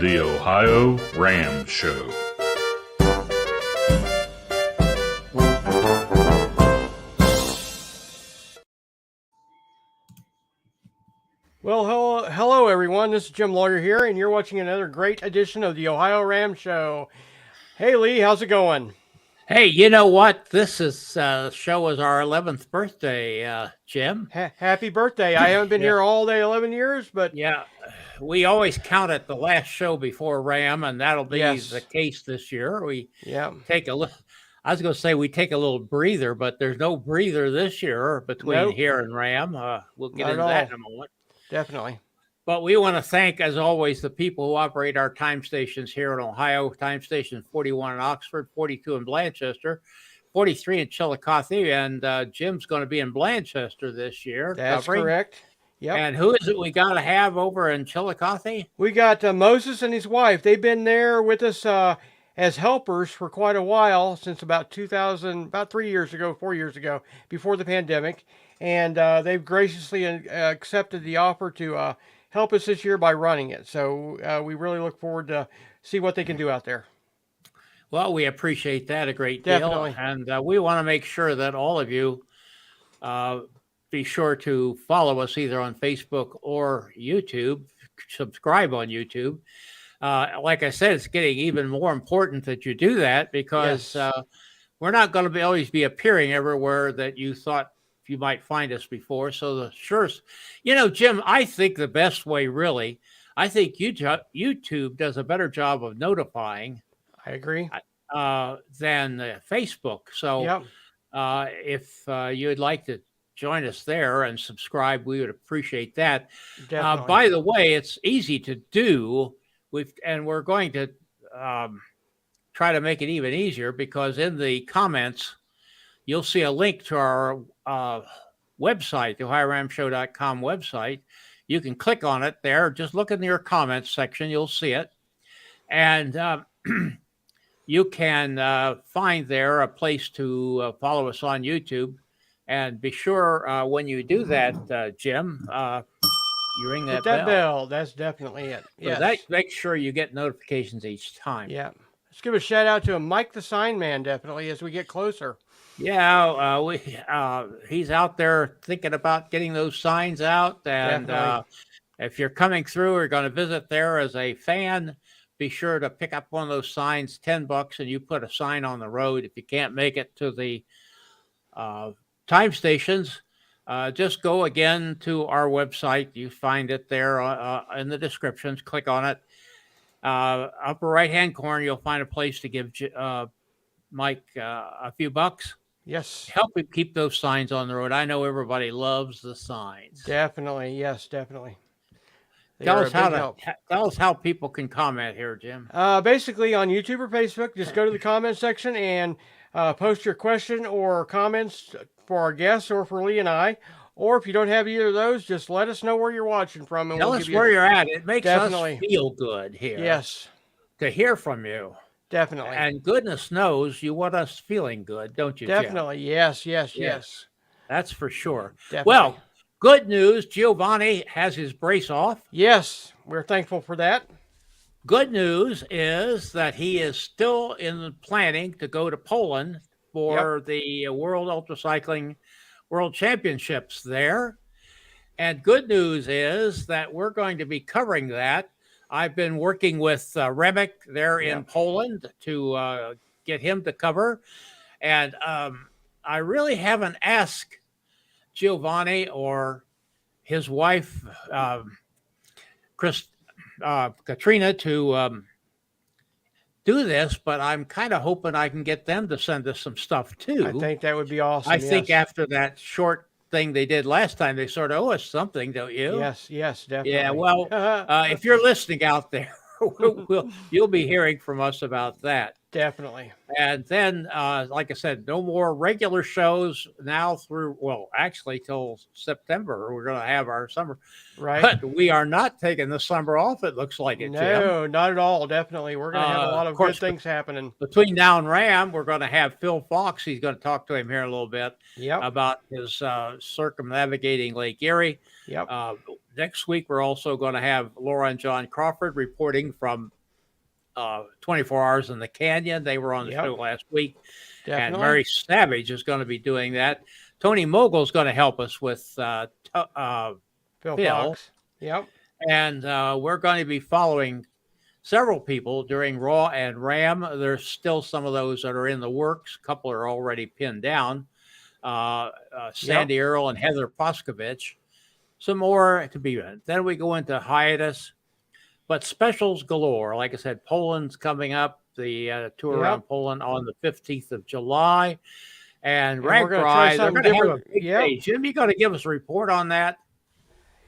the OhioRAAM Show. Well, hello everyone. This is Jim Lawyer here, and you're watching another great edition of the OhioRAAM Show. Hey Lee, how's it going? Hey, you know what? This show is our 11th birthday, Jim. Happy birthday. I haven't been here all day 11 years, but... Yeah, we always count it the last show before RAM, and that'll be the case this year. We take a little... I was going to say we take a little breather, but there's no breather this year between here and RAM. We'll get into that in a moment. Definitely. But we want to thank, as always, the people who operate our time stations here in Ohio. Time station 41 in Oxford, 42 in Blanchester, 43 in Chillicothe, and Jim's going to be in Blanchester this year. That's correct. Yep. And who is it we got to have over in Chillicothe? We got Moses and his wife. They've been there with us as helpers for quite a while, since about 4 years ago, before the pandemic. And they've graciously accepted the offer to help us this year by running it. So we really look forward to see what they can do out there. Well, we appreciate that a great deal. Definitely. And we want to make sure that all of you be sure to follow us either on Facebook or YouTube, subscribe on YouTube. Like I said, it's getting even more important that you do that, because we're not going to always be appearing everywhere that you thought you might find us before. So Jim, I think the best way, really, I think YouTube does a better job of notifying. I agree. Than Facebook. So if you'd like to join us there and subscribe, we would appreciate that. By the way, it's easy to do. We're going to try to make it even easier, because in the comments, you'll see a link to our website, the OhioRAAMshow.com website. You can click on it there. Just look in your comments section. You'll see it. And you can find there a place to follow us on YouTube. And be sure when you do that, Jim, you ring that bell. That's definitely it. Yes. Make sure you get notifications each time. Yeah. Let's give a shout out to Mike the Sign Man, definitely, as we get closer. Yeah, he's out there thinking about getting those signs out. And if you're coming through or going to visit there as a fan, be sure to pick up one of those signs, $10, and you put a sign on the road. If you can't make it to the time stations, just go again to our website. You find it there in the descriptions. Click on it. Upper right-hand corner, you'll find a place to give Mike a few bucks. Yes. Help him keep those signs on the road. I know everybody loves the signs. Definitely. Yes, definitely. Tell us how people can comment here, Jim. Basically, on YouTube or Facebook, just go to the comment section and post your question or comments for our guests or for Lee and I. Or if you don't have either of those, just let us know where you're watching from. And Tell us where you're at. It makes us feel good here. Yes. To hear from you. Definitely. And goodness knows you want us feeling good, don't you, Definitely. Jim? Yes. That's for sure. Definitely. Well, good news. Giovanni has his brace off. Yes. We're thankful for that. Good news is that he is still in planning to go to Poland for the World Ultracycling World Championships there. And good news is that we're going to be covering that. I've been working with Remick there in Poland to get him to cover. And I really haven't asked Giovanni or his wife, Katrina, to do this, but I'm kind of hoping I can get them to send us some stuff too. I think that would be awesome. I think after that short thing they did last time, they sort of owe us something, don't you? Yes, definitely. Yeah, well, if you're listening out there, you'll be hearing from us about that. Definitely. And then, like I said, no more regular shows now through, actually till September. We're going to have our summer. Right. But we are not taking the summer off, it looks like it, Jim. No, not at all. Definitely. We're going to have a lot of good things happening. Between now and RAM, we're going to have Phil Fox. He's going to talk to him here in a little bit about his circumnavigating Lake Erie. next week, we're also going to have Laura and John Crawford reporting from 24 Hours in the Canyon. They were on the show last week. Definitely. And Mary Savage is going to be doing that. Tony Mogul is going to help us with Phil Fox. Yep. And we're going to be following several people during RAW and RAM. There's still some of those that are in the works. A couple are already pinned down. Sandy Earle and Heather Poskovich. Some more to be in. Then we go into hiatus. But specials galore. Like I said, Poland's coming up, the tour around Poland on the 15th of July. And RAAM, they're going to have a big day. Jim, you got to give us a report on that?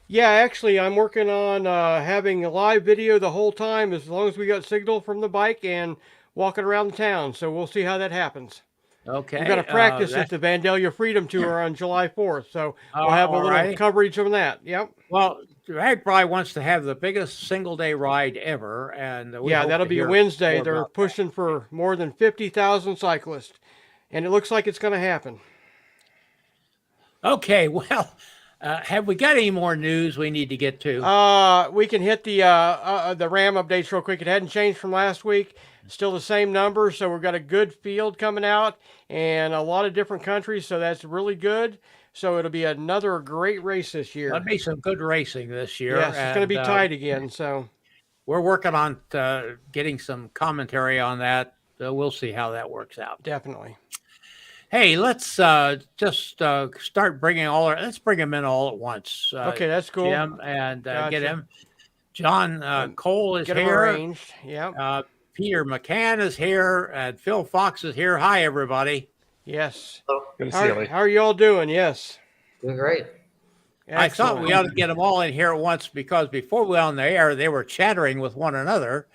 Yeah, actually, I'm working on having a live video the whole time as long as we got signal from the bike and walking around the town. So we'll see how that happens. Okay. We're going to practice at the Vandalia Freedom Tour on July 4th. So we'll have a little coverage on that. Yep. Well, RAAM probably wants to have the biggest single-day ride ever. And that'll be Wednesday. They're pushing for more than 50,000 cyclists. And it looks like it's going to happen. Okay, well, have we got any more news we need to get to? We can hit the RAAM updates real quick. It hadn't changed from last week. Still the same number, so we've got a good field coming out and a lot of different countries, so that's really good. So it'll be another great race this year. That'll be some good racing this year. Yes, it's going to be tight again. So we're working on getting some commentary on that. We'll see how that works out. Definitely. Hey, let's just start bringing let's bring them in all at once. Okay, that's cool. Jim, and get him. John Cole is get here. Arranged. Yeah. Peter McCann is here, and Phil Fox is here. Hi, everybody. Yes. Hello. Good to see you. How are you all doing? Yes. Doing great. Excellent. I thought we ought to get them all in here at once because before we were on the air, they were chattering with one another.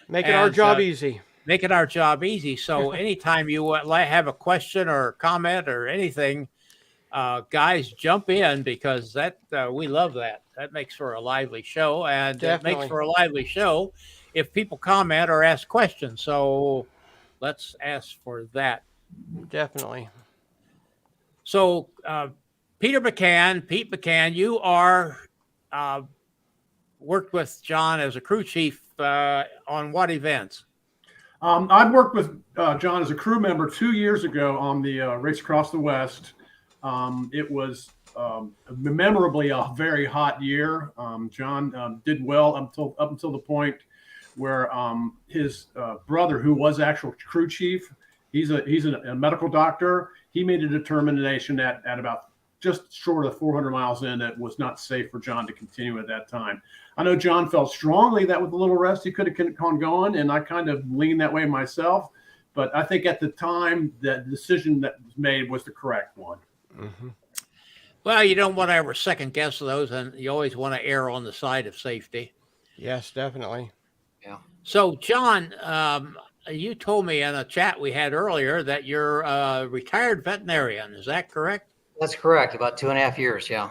Making our job easy. Making our job easy. So anytime you have a question or comment or anything, guys, jump in because that we love that. That makes for a lively show, and Definitely. It makes for a lively show if people comment or ask questions. So let's ask for that. Definitely. So Pete McCann, you are worked with John as a crew chief on what events? I'd worked with John as a crew member 2 years ago on the Race Across the West. It was memorably a very hot year. John did well up until the point where his brother, who was actual crew chief, he's a medical doctor. He made a determination at about just short of 400 miles in, it was not safe for John to continue at that time. I know John felt strongly that with a little rest, he could have gone going, and I kind of leaned that way myself. But I think at the time, the decision that was made was the correct one. Mm-hmm. Well, you don't want to ever second guess those, and you always want to err on the side of safety. Yes, definitely. Yeah. So, John, you told me in a chat we had earlier that you're a retired veterinarian. Is that correct? That's correct. About 2.5 years. Yeah.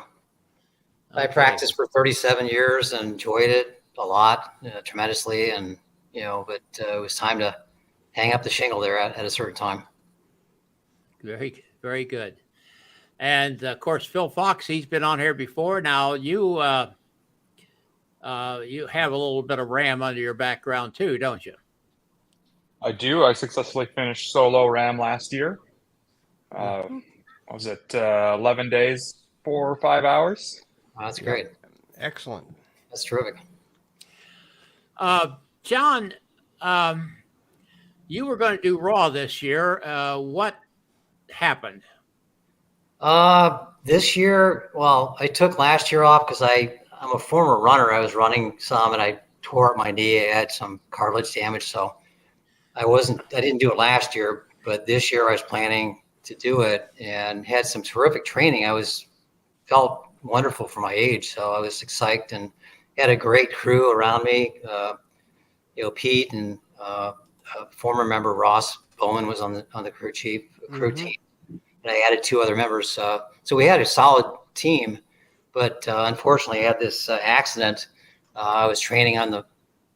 Okay. I practiced for 37 years and enjoyed it a lot, tremendously. And, but it was time to hang up the shingle there at a certain time. Very, very good. And of course, Phil Fox, he's been on here before. Now you have a little bit of RAAM under your background too, don't you? I do. I successfully finished solo RAAM last year. Was it 11 days, 4 or 5 hours? Oh, that's great. Excellent. That's terrific. John, you were going to do RAW this year. What happened? This year, well, I took last year off because I'm a former runner. I was running some and I tore up my knee. I had some cartilage damage, so I didn't do it last year, but this year I was planning to do it and had some terrific training. Felt wonderful for my age, so I was psyched and had a great crew around me. Pete and former member Ross Bowman was on the crew team, and I added 2 other members. So we had a solid team, but unfortunately, I had this accident. I was training on the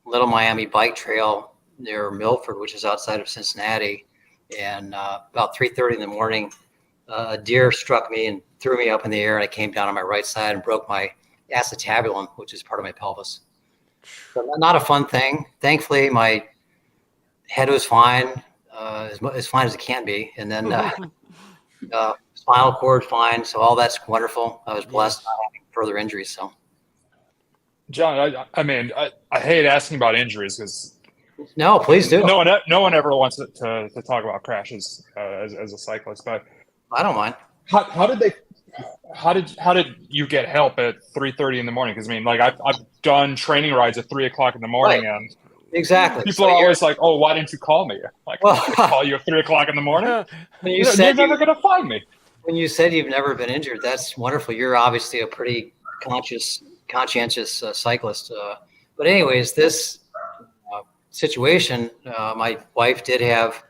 Little Miami Bike Trail near Milford, which is outside of Cincinnati, and about 3:30 in the morning, a deer struck me and threw me up in the air, and I came down on my right side and broke my acetabulum, which is part of my pelvis. So not a fun thing. Thankfully, my head was fine, as fine as it can be. And then spinal cord fine. So all that's wonderful. I was blessed not having further injuries. So, John, I mean, I hate asking about injuries because no, please do. No one ever wants to talk about crashes as a cyclist. But I don't mind. How did you get help at 3:30 in the morning? Because I mean, like I've done training rides at 3 o'clock in the morning, Right. and Exactly. people are always like, "Oh, why didn't you call me?" Like, Well, I call you at 3 o'clock in the morning. When You're never gonna find me. When you said you've never been injured, that's wonderful. You're obviously a pretty conscientious cyclist. But anyways, this situation, my wife did have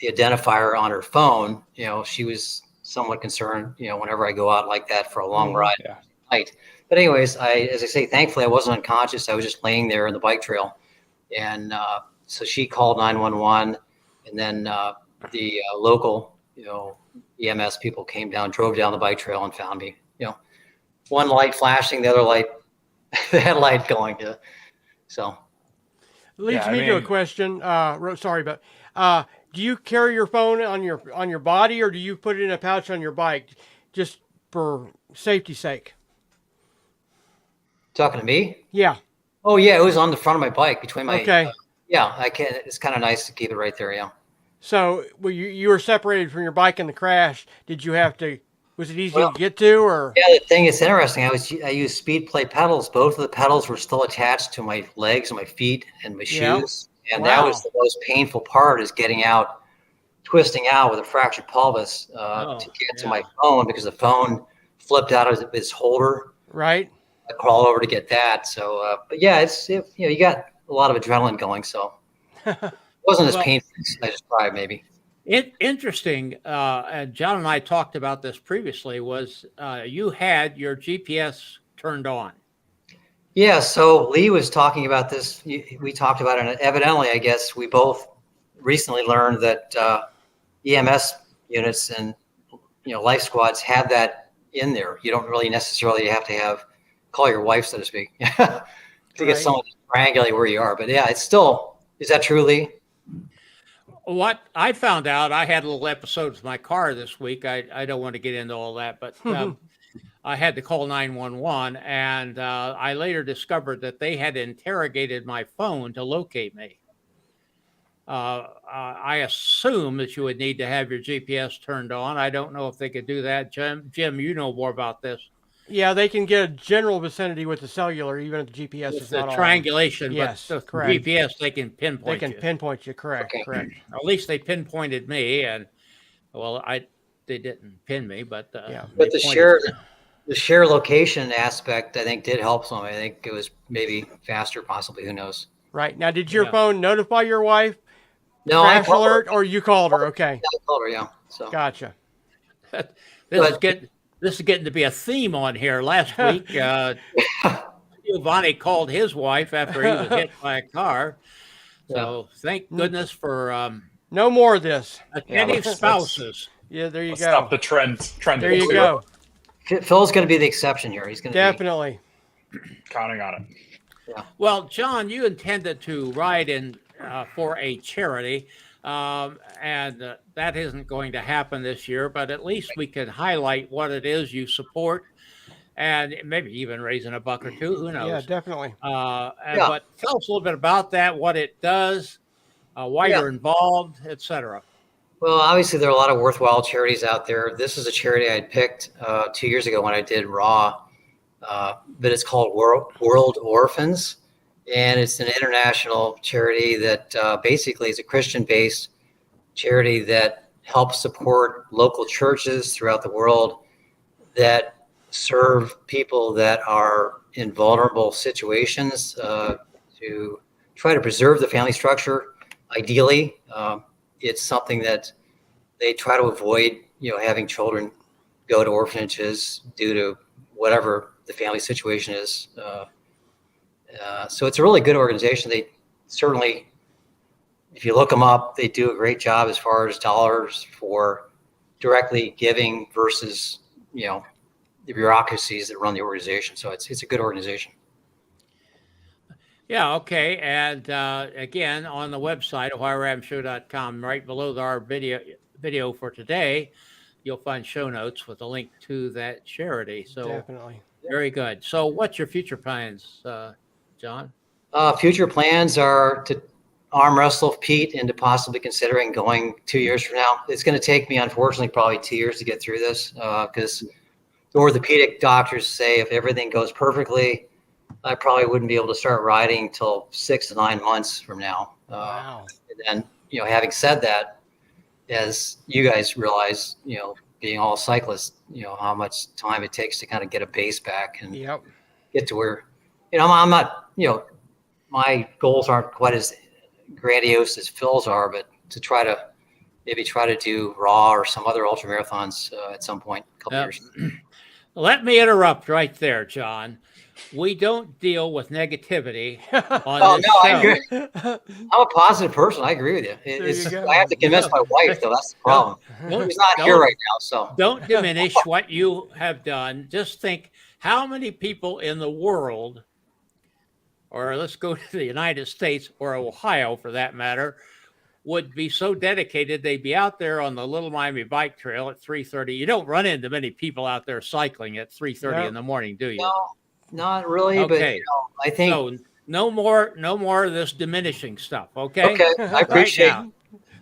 the identifier on her phone. You know, she was somewhat concerned, you know, whenever I go out like that for a long ride at night. But anyways, as I say, thankfully I wasn't unconscious. I was just laying there in the bike trail. And so she called 911, and then the local, you know, EMS people came down, drove down the bike trail and found me. You know, one light flashing, the other light, the headlight going. So leads me to a question. Sorry, but do you carry your phone on your body, or do you put it in a pouch on your bike, just for safety's sake? Talking to me? Yeah. Oh yeah, it was on the front of my bike between my. Okay. Yeah, I can. It's kind of nice to keep it right there. Yeah. So, you were separated from your bike in the crash. Did you have to? Was it easy to get to, or? Yeah, the thing is interesting. I used speed plate pedals. Both of the pedals were still attached to my legs and my feet and my shoes, and that was the most painful part, is getting out, twisting out with a fractured pelvis to get to my phone, because the phone flipped out of its holder. Right. I crawled over to get that. So, but yeah, you got a lot of adrenaline going, so it wasn't as painful as I described, maybe. Interesting, and John and I talked about this previously, was you had your GPS turned on. Yeah, so Lee was talking about this. We talked about it, and evidently, I guess, we both recently learned that EMS units and, you know, life squads have that in there. You don't really necessarily have to call your wife, so to speak, to get someone to triangulate where you are. But yeah, it's still, is that true, Lee? What I found out, I had a little episode with my car this week. I don't want to get into all that, but I had to call 911, and I later discovered that they had interrogated my phone to locate me. I assume that you would need to have your GPS turned on. I don't know if they could do that. Jim, you know more about this. Yeah, they can get a general vicinity with the cellular, even if the GPS is not on. Triangulation, yes, but the correct. GPS, they can pinpoint you. They can pinpoint you, correct. At least they pinpointed me, and, well, they didn't pin me, but But the share location aspect, I think, did help some. I think it was maybe faster, possibly. Who knows? Right. Now, did your phone notify your wife? No, crash alert, or you called her? Okay. I called her, yeah. So. Gotcha. This is getting to be a theme on here. Last week, Giovanni called his wife after he was hit by a car. So thank goodness for no more of this. Attentive spouses. Yeah, there you go. Stop the trend. There you go. Phil's going to be the exception here. He's going to definitely counting on it. Yeah. Well, John, you intended to ride in for a charity. And that isn't going to happen this year, but at least we can highlight what it is you support, and maybe even raising a buck or two. Who knows? Yeah, definitely. But tell us a little bit about that, what it does, why you're involved, etc. Well, obviously there are a lot of worthwhile charities out there. This is a charity I picked 2 years ago when I did RAAM, but it's called World Orphans. And it's an international charity that basically is a Christian-based charity that helps support local churches throughout the world that serve people that are in vulnerable situations to try to preserve the family structure. Ideally, it's something that they try to avoid, having children go to orphanages due to whatever the family situation is. So it's a really good organization. They certainly, if you look them up, they do a great job as far as dollars for directly giving versus, bureaucracies that run the organization. So it's a good organization. Yeah, okay. And again, on the website, OhioRAAMshow.com, right below our video for today, you'll find show notes with a link to that charity. So definitely. Very good. So what's your future plans, John? Future plans are to arm wrestle Pete into possibly considering going 2 years from now. It's going to take me, unfortunately, probably 2 years to get through this because the orthopedic doctors say if everything goes perfectly, I probably wouldn't be able to start riding until 6 to 9 months from now. Wow. And then, having said that, as you guys realize, being all cyclists, how much time it takes to kind of get a base back and get to where, I'm not, my goals aren't quite as grandiose as Phil's are, but to try to do RAW or some other ultra marathons at some point, a couple years. Let me interrupt right there, John. We don't deal with negativity on this show. I agree. I'm a positive person. I agree with you. I have to convince my wife, though. That's the problem. She's not here right now, so. Don't diminish what you have done. Just think how many people in the world, or let's go to the United States or Ohio for that matter, would be so dedicated they'd be out there on the Little Miami Bike Trail at 3:30. You don't run into many people out there cycling at 3:30 in the morning, do you? No, not really. Okay. But I think no more of this diminishing stuff. Okay. Okay. I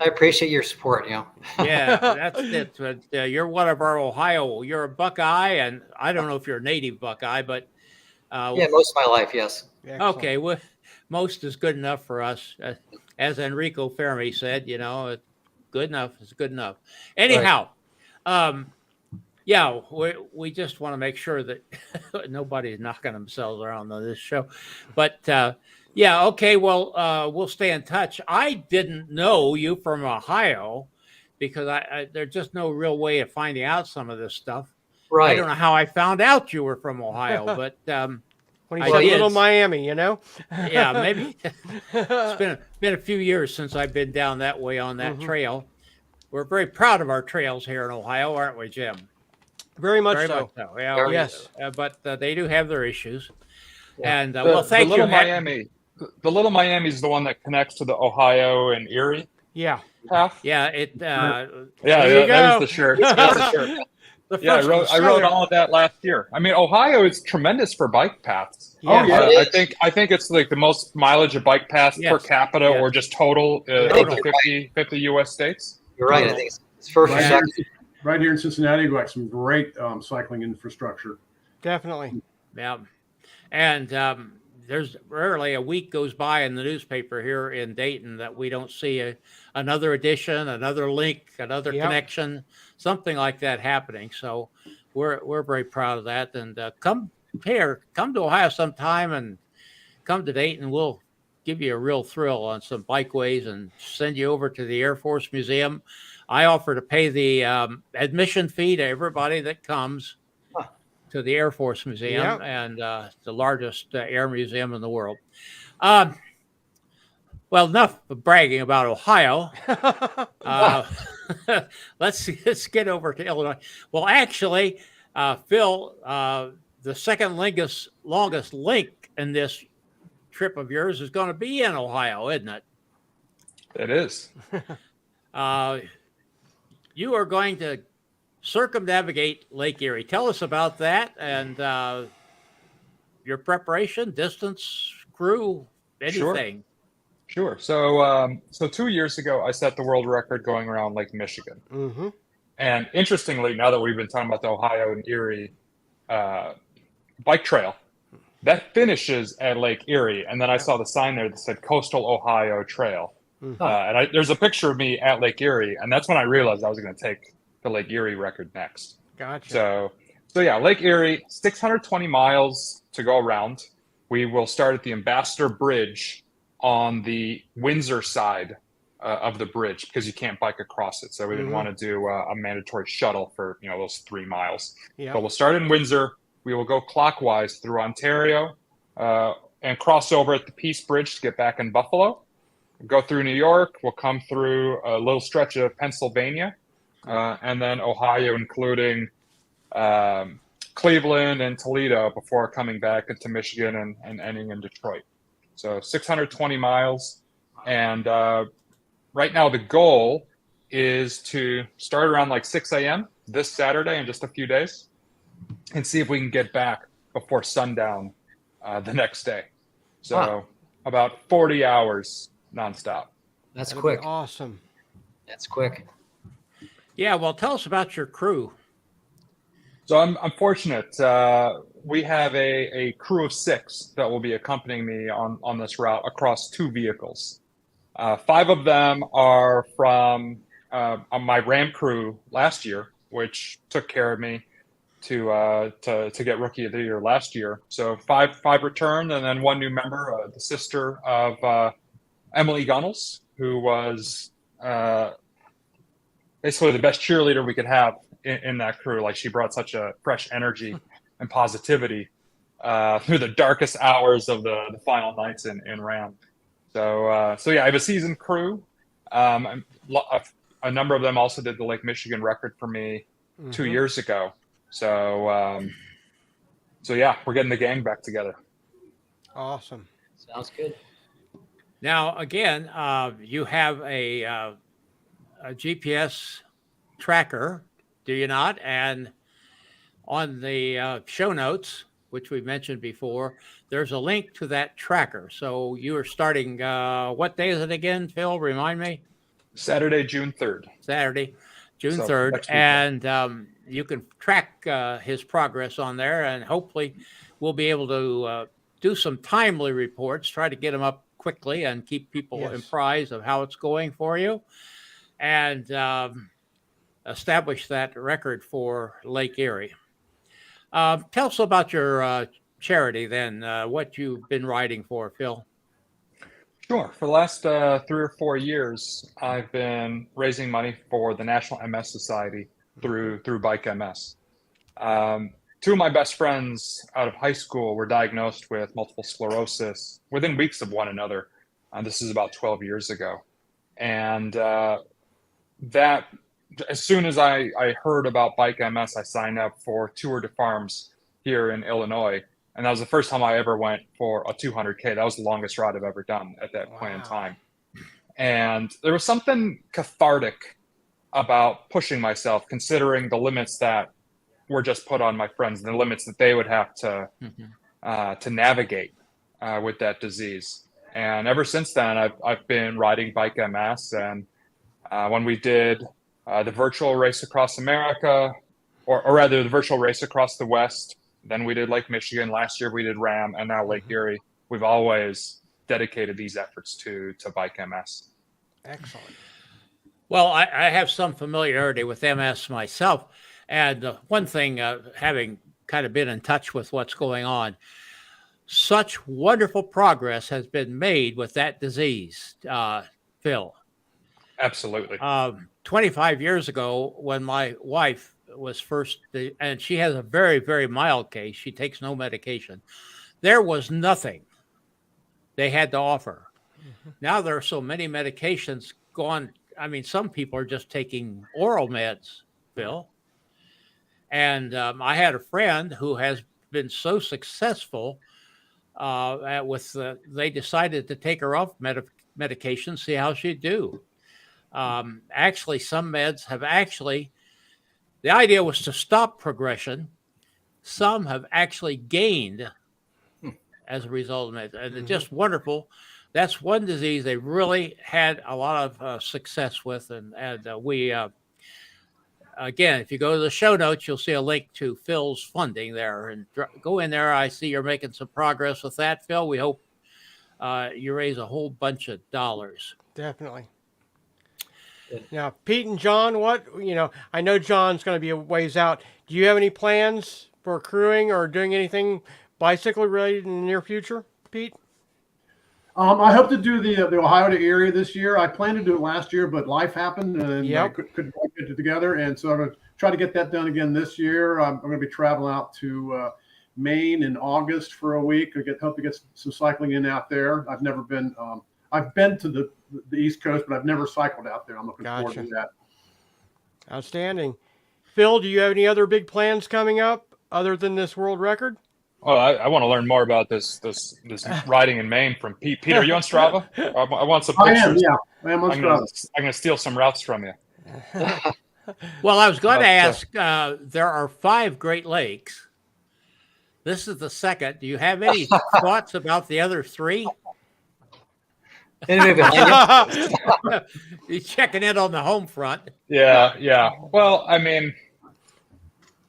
appreciate your support. Yeah, that's it. But, you're one of our Ohio. You're a Buckeye, and I don't know if you're a native Buckeye, but most of my life, yes. Excellent. Okay, well, most is good enough for us. As Enrico Fermi said, good enough is good enough. Anyhow, we just want to make sure that nobody's knocking themselves around on this show. But okay, well, we'll stay in touch. I didn't know you from Ohio because there's just no real way of finding out some of this stuff. Right. I don't know how I found out you were from Ohio, but when he said Little Miami, Yeah, maybe. It's been a few years since I've been down that way on that trail. We're very proud of our trails here in Ohio, aren't we, Jim? Very much so. Yeah, yes. But they do have their issues. Yeah. And thank you. The Little Miami is the one that connects to the Ohio and Erie. Yeah. Half. Yeah. That is the shirt. That's the shirt. I rode all of that last year. I mean, Ohio is tremendous for bike paths. Yeah. I think it's like the most mileage of bike paths per capita or just total of the 50 U.S. states. You're right. I think it's first or second. Right here in Cincinnati, we've got some great cycling infrastructure. Definitely. Yeah. And there's rarely a week goes by in the newspaper here in Dayton that we don't see another edition, another link, another connection, something like that happening. So we're very proud of that. And come to Ohio sometime and come to Dayton. We'll give you a real thrill on some bikeways and send you over to the Air Force Museum. I offer to pay the admission fee to everybody that comes to the Air Force Museum and the largest air museum in the world. Well, enough of bragging about Ohio. Let's get over to Illinois. Well, actually, Phil, the second longest link in this trip of yours is going to be in Ohio, isn't it? It is. You are going to circumnavigate Lake Erie. Tell us about that and your preparation, distance, crew, anything. Sure. So 2 years ago, I set the world record going around Lake Michigan. Mm-hmm. And interestingly, now that we've been talking about the Ohio and Erie bike trail, that finishes at Lake Erie. And then I saw the sign there that said Coastal Ohio Trail. And there's a picture of me at Lake Erie. And that's when I realized I was going to take the Lake Erie record next. Gotcha. So yeah, Lake Erie, 620 miles to go around. We will start at the Ambassador Bridge on the Windsor side of the bridge because you can't bike across it. So we didn't want to do a mandatory shuttle for those 3 miles. But we'll start in Windsor. We will go clockwise through Ontario and cross over at the Peace Bridge to get back in Buffalo. Go through New York. We'll come through a little stretch of Pennsylvania. And then Ohio, including Cleveland and Toledo before coming back into Michigan and ending in Detroit. So 620 miles. And right now the goal is to start around like 6 a.m. this Saturday in just a few days and see if we can get back before sundown the next day. So about 40 hours nonstop. That's quick. Awesome. That's quick. Yeah, well, tell us about your crew. So I'm fortunate. We have a crew of 6 that will be accompanying me on this route across 2 vehicles. 5 of them are from my RAAM crew last year, which took care of me to get Rookie of the Year last year. So 5 returned, and then 1 new member, the sister of Emily Gunnels, who was basically the best cheerleader we could have in that crew. Like, she brought such a fresh energy and positivity through the darkest hours of the final nights in RAAM. So yeah, I have a seasoned crew. A number of them also did the Lake Michigan record for me 2 years ago. So yeah, we're getting the gang back together. Awesome. Sounds good. Now, again, you have a GPS tracker, do you not? And on the show notes, which we mentioned before, there's a link to that tracker. So you are starting, what day is it again, Phil? Remind me. Saturday, June 3rd. Saturday, June So 3rd. And you can track his progress on there, and hopefully we'll be able to do some timely reports, try to get them up quickly and keep people apprised of how it's going for you, and establish that record for Lake Erie. Tell us about your charity then, what you've been riding for, Phil. Sure. For the last 3 or 4 years, I've been raising money for the National MS Society through Bike MS. 2 of my best friends out of high school were diagnosed with multiple sclerosis within weeks of one another. This is about 12 years ago. And that, as soon as I heard about Bike MS, I signed up for Tour de Farms here in Illinois. And that was the first time I ever went for a 200K. That was the longest ride I've ever done at that point in time. And there was something cathartic about pushing myself, considering the limits that were just put on my friends, and the limits that they would have to navigate with that disease. And ever since then, I've been riding Bike MS. And when we did the virtual race across America, or rather the virtual race across the West, then we did Lake Michigan. Last year we did RAAM, and now Lake Erie. We've always dedicated these efforts to Bike MS. Excellent. Well, I have some familiarity with MS myself. And one thing, having kind of been in touch with what's going on, such wonderful progress has been made with that disease, Phil. Absolutely. 25 years ago, when my wife was first, and she has a very, very mild case, she takes no medication, there was nothing they had to offer. Now there are so many medications gone. I mean, some people are just taking oral meds, Phil. And I had a friend who has been so successful they decided to take her off medication, see how she'd do. Actually, some meds have the idea was to stop progression. Some have actually gained as a result of it. And it's just wonderful. That's one disease they really had a lot of success with. And we, again, if you go to the show notes, you'll see a link to Phil's funding there. And go in there. I see you're making some progress with that, Phil. We hope you raise a whole bunch of dollars. Definitely. Now, Pete and John, I know John's going to be a ways out. Do you have any plans for crewing or doing anything bicycle related in the near future, Pete? I hope to do the Ohio to Erie this year. I planned to do it last year, but life happened and I couldn't get it together. And so I'm going to try to get that done again this year. I'm going to be traveling out to Maine in August for a week. Hope to get some cycling in out there. I've never been. I've been to the East Coast, but I've never cycled out there. I'm looking forward to that. Outstanding. Phil, do you have any other big plans coming up other than this world record? Oh, I want to learn more about this riding in Maine from Pete. Pete, are you on Strava? I want some pictures. I am, yeah. I am on Strava. I'm gonna steal some routes from you. Well, I was going to ask, there are 5 Great Lakes. This is the second. Do you have any thoughts about the other 3? Anybody behind you? You're checking in on the home front. Yeah. Well, I mean,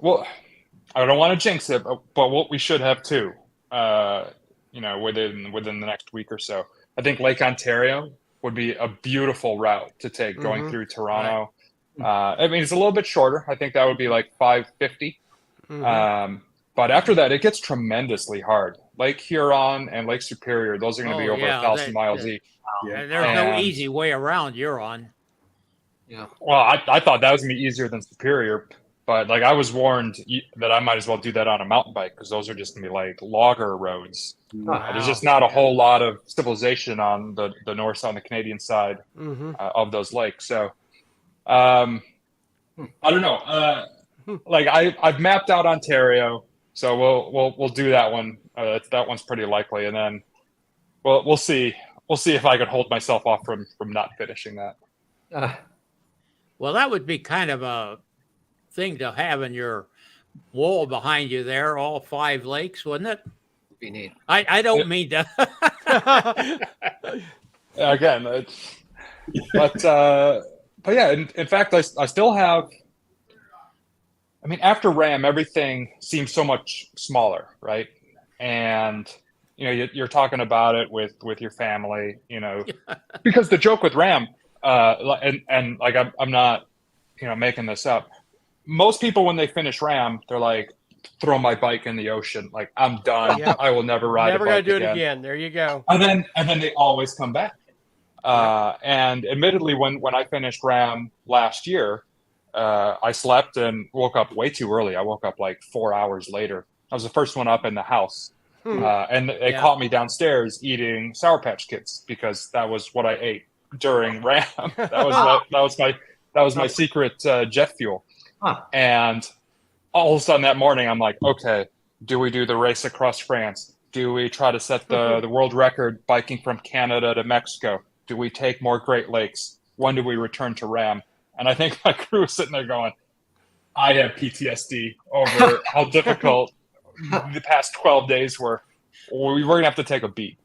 I don't want to jinx it, but what we should have 2, within the next week or so. I think Lake Ontario would be a beautiful route to take going through Toronto. Right. I mean, it's a little bit shorter. I think that would be like 550. But after that, it gets tremendously hard. Lake Huron and Lake Superior, those are going to be over 1,000 miles each. Yeah. And there's no easy way around Huron. Yeah. Well, I thought that was going to be easier than Superior, but like I was warned that I might as well do that on a mountain bike because those are just going to be like logger roads. Wow. There's just not a whole lot of civilization on the north, on the Canadian side of those lakes. So, I don't know. Like I've mapped out Ontario, so we'll do that one. That one's pretty likely, and then we'll see. We'll see if I could hold myself off from not finishing that. Well, that would be kind of a thing to have in your wall behind you there, all 5 lakes, wouldn't it? Would be neat. I don't mean to. Again, but yeah. In fact, I still have. I mean, after RAAM, everything seems so much smaller, right? And you're talking about it with your family, because the joke with RAAM, and like I'm not, making this up. Most people when they finish RAAM, they're like, throw my bike in the ocean, like I'm done. Yep. I will never ride. Never a bike gonna do again. it again. There you go. And then they always come back. And admittedly, when I finished RAAM last year, I slept and woke up way too early. I woke up like 4 hours later. I was the first one up in the house. And they caught me downstairs eating Sour Patch Kids because that was what I ate during RAAM. That was my secret jet fuel. And all of a sudden that morning, I'm like, okay, do we do the race across France? Do we try to set the world record biking from Canada to Mexico? Do we take more Great Lakes? When do we return to RAAM? And I think my crew was sitting there going, I have PTSD over how difficult the past 12 days were. We were going to have to take a beat.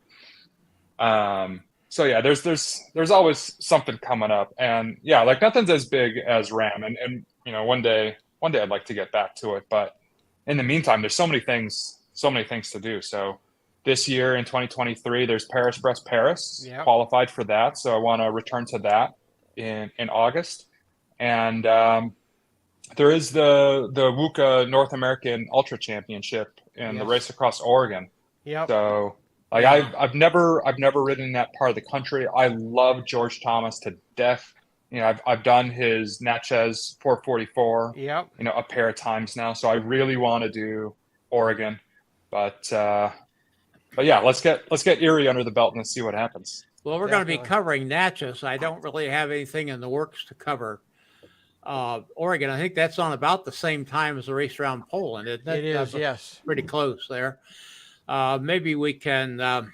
So yeah, there's always something coming up. And yeah, like nothing's as big as RAAM. And one day I'd like to get back to it. But in the meantime, there's so many things to do. So this year in 2023, there's Paris-Brest-Paris, qualified for that. So I want to return to that in August. And there is the WUCA North American Ultra Championship in the race across Oregon. Yep. So like I've never ridden that part of the country. I love George Thomas to death. I've done his Natchez 444 a pair of times now. So I really want to do Oregon. But yeah, let's get Erie under the belt and see what happens. Well, we're going to be covering Natchez. I don't really have anything in the works to cover Oregon. I think that's on about the same time as the race around Poland. It is, yes. Pretty close there. Maybe we can,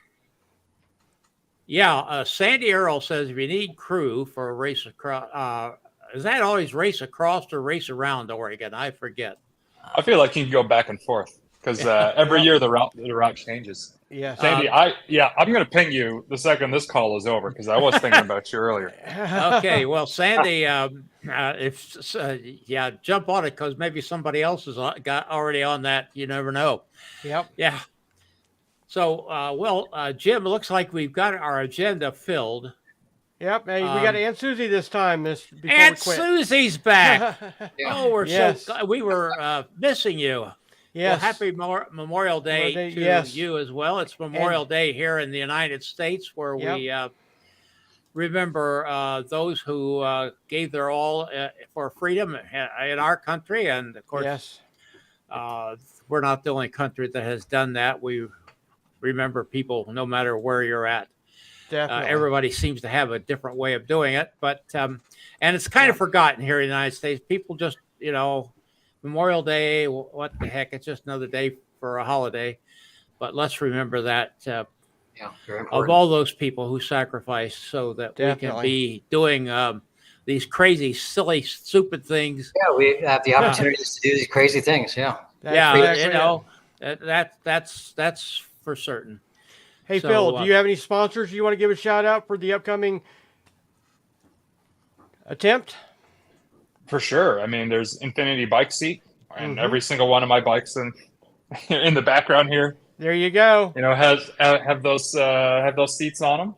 Sandy Earl says if you need crew for a race across, is that always race across or race around Oregon? I forget. I feel like you can go back and forth because every year the route changes. Yeah, Sandy, I'm going to ping you the second this call is over because I was thinking about you earlier. Okay, well, Sandy, jump on it because maybe somebody else is already on that. You never know. Yep. Yeah. So, Jim, it looks like we've got our agenda filled. Yep, hey, we got Aunt Susie this time. Aunt Susie's back. Oh, we were missing you. Yes. Well, happy Memorial Day to you as well. It's Memorial Day here in the United States where we remember those who gave their all for freedom in our country. And, of course, we're not the only country that has done that. We remember people no matter where you're at. Everybody seems to have a different way of doing it. But and it's kind of forgotten here in the United States. People just, Memorial Day, what the heck? It's just another day for a holiday. But let's remember that very of important. all those people who sacrificed so that we can be doing these crazy, silly, stupid things. Yeah, we have the opportunities to do these crazy things. Yeah. That's for certain. Hey, so, Phil, do you have any sponsors you want to give a shout out for the upcoming attempt? For sure. I mean, there's Infinity Bike Seat, and every single one of my bikes in the background here. There you go. You know, have those seats on them.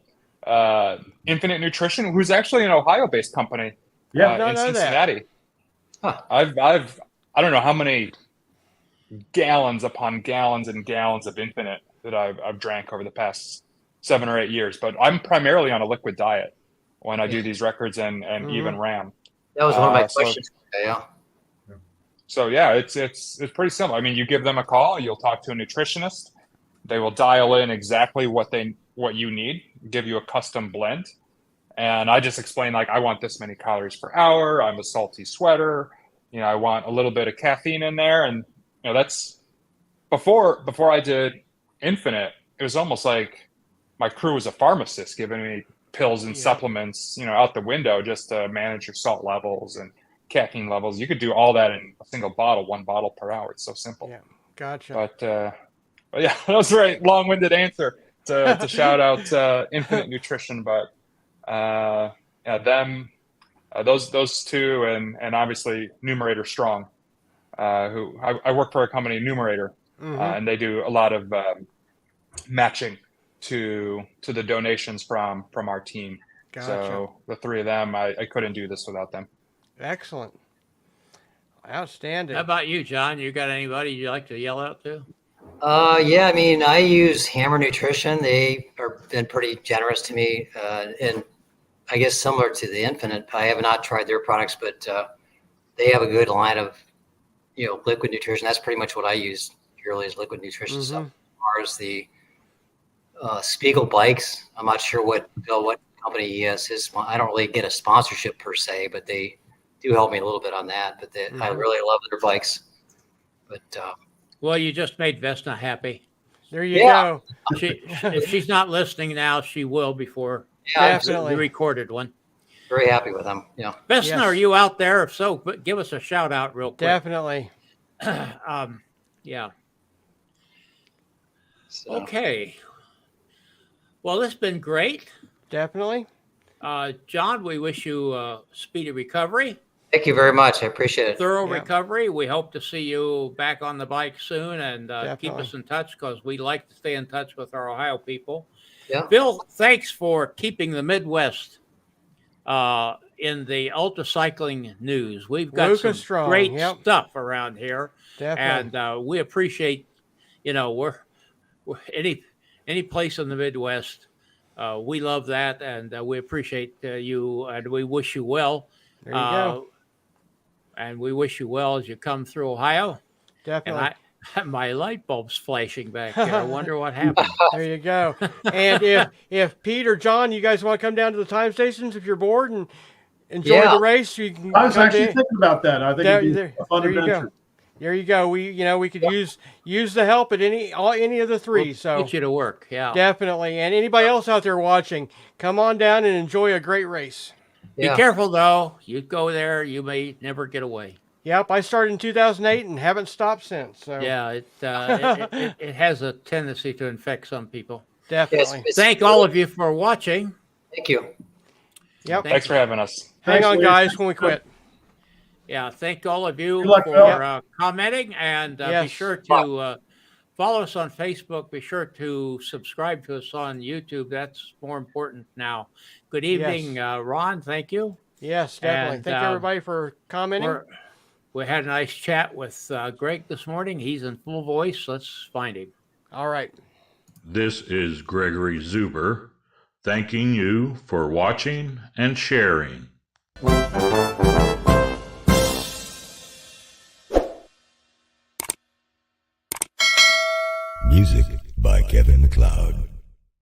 Infinite Nutrition, who's actually an Ohio-based company. Yeah, in Cincinnati. Huh. I don't know how many gallons upon gallons and gallons of Infinite that I've drank over the past 7 or 8 years, but I'm primarily on a liquid diet when I do these records and even RAM. That was one of my questions. So yeah, it's pretty simple. I mean, you give them a call, you'll talk to a nutritionist. They will dial in exactly what you need, give you a custom blend. And I just explain, like, I want this many calories per hour. I'm a salty sweater. You know, I want a little bit of caffeine in there. And, you know, that's before I did Infinite, it was almost like my crew was a pharmacist giving me pills and supplements, you know, out the window just to manage your salt levels and caffeine levels. You could do all that in a single bottle, 1 bottle per hour. It's so simple. Yeah, gotcha. But yeah, that was a very long-winded answer to shout out Infinite Nutrition. But those two, and obviously Numerator Strong, who I work for a company, Numerator, and they do a lot of matching to the donations from our team. Gotcha. So the three of them, I couldn't do this without them. Excellent. Outstanding. How about you, John? You got anybody you'd like to yell out to? Yeah, I mean, I use Hammer Nutrition. They have been pretty generous to me, and I guess similar to the Infinite. I have not tried their products, but they have a good line of, you know, liquid nutrition. That's pretty much what I use purely as liquid nutrition stuff. As far as the Spiegel bikes, I'm not sure what company he has. I don't really get a sponsorship per se, but they do help me a little bit on that. But I really love their bikes. But well, you just made Vesna happy. There you go. If she's not listening now, she will before definitely the recorded one. Very happy with them. Yeah. Vesna, are you out there? If so, give us a shout out real quick. Definitely. Yeah. So. Okay. Well, it's been great. Definitely. John, we wish you a speedy recovery. Thank you very much. I appreciate it. Thorough recovery. We hope to see you back on the bike soon, and keep us in touch, because we like to stay in touch with our Ohio people. Yeah. Bill, thanks for keeping the Midwest in the ultra cycling news. We've got some great stuff around here. Definitely. And we appreciate, you know, we're any place in the Midwest. We love that, and we appreciate you, and we wish you well. There you go. And we wish you well as you come through Ohio. Definitely. And my light bulb's flashing back here. I wonder what happened. There you go. And if Pete or John, you guys want to come down to the time stations if you're bored and enjoy the race, you can. I was actually thinking about that. I think it'd be a fun adventure. There you go. We could use the help at any of the three. So get you to work. Yeah, definitely. And anybody else out there watching, come on down and enjoy a great race. Be careful though. You go there, you may never get away. Yep, I started in 2008 and haven't stopped since. So yeah, it has a tendency to infect some people. Definitely. Thank all of you for watching. Thank you. Yep. Thanks for having us. Hang on, guys, when we quit. Yeah, thank all of you luck, for commenting, and be sure to follow us on Facebook. Be sure to subscribe to us on YouTube. That's more important now. Good evening, Ron. Thank you. Yes, definitely. Thank everybody for commenting. We had a nice chat with Greg this morning. He's in full voice. Let's find him. All right. This is Gregory Zuber, thanking you for watching and sharing. Music by Kevin MacLeod.